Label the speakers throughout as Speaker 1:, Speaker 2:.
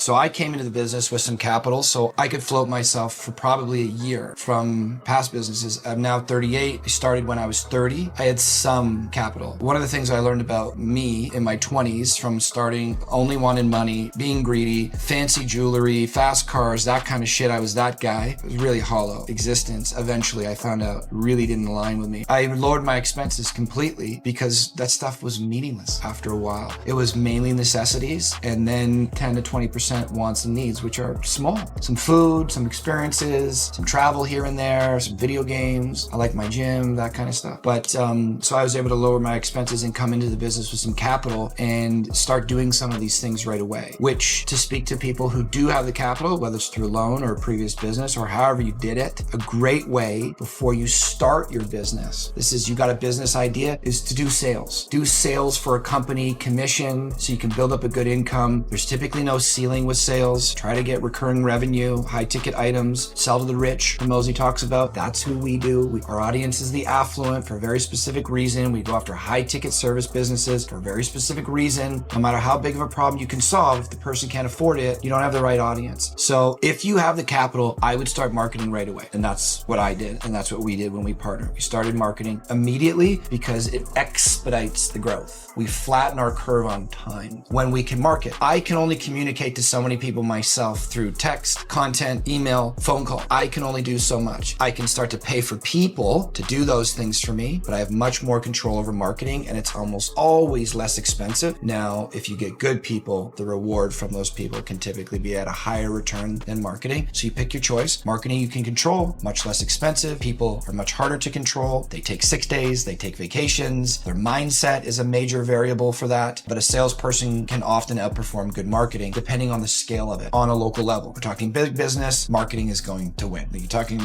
Speaker 1: So I came into the business with some capital so I could float myself for probably a year from past businesses. I'm now 38. I started when I was 30. I had some capital. One of the things I learned about me in my 20s from starting only wanting money, being greedy, fancy jewelry, fast cars, that kind of shit. I was that guy. It was really hollow existence. Eventually I found out really didn't align with me. I lowered my expenses completely because that stuff was meaningless after a while. It was mainly necessities and then 10 to 20% wants and needs, which are small. Some food, some experiences, some travel here and there, some video games. I like my gym, that kind of stuff. But so I was able to lower my expenses and come into the business with some capital and start doing some of these things right away, which to speak to people who do have the capital, whether it's through a loan or a previous business or however you did it, a great way before you start your business. This is, you got a business idea, is to do sales. Do sales for a company, commission, so you can build up a good income. There's typically no ceiling with sales. Try to get recurring revenue, high ticket items, sell to the rich. Mosey talks about, that's who we do. Our audience is the affluent for a very specific reason. We go after high ticket service businesses for a very specific reason. No matter how big of a problem you can solve, if the person can't afford it, you don't have the right audience. So if you have the capital, I would start marketing right away. And that's what I did. And that's what we did when we partnered. We started marketing immediately because it expedites the growth. We flatten our curve on time when we can market. I can only communicate to so many people myself through text, content, email, phone call. I can only do so much. I can start to pay for people to do those things for me, but I have much more control over marketing and it's almost always less expensive. Now, if you get good people, the reward from those people can typically be at a higher return than marketing. So you pick your choice. Marketing you can control, much less expensive. People are much harder to control. They take 6 days, they take vacations. Their mindset is a major variable for that. But a salesperson can often outperform good marketing depending on the scale of it on a local level. We're talking big business, marketing is going to win. You're talking,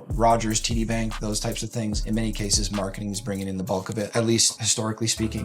Speaker 1: Rogers, TD Bank, those types of things. In many cases, marketing is bringing in the bulk of it, at least historically speaking.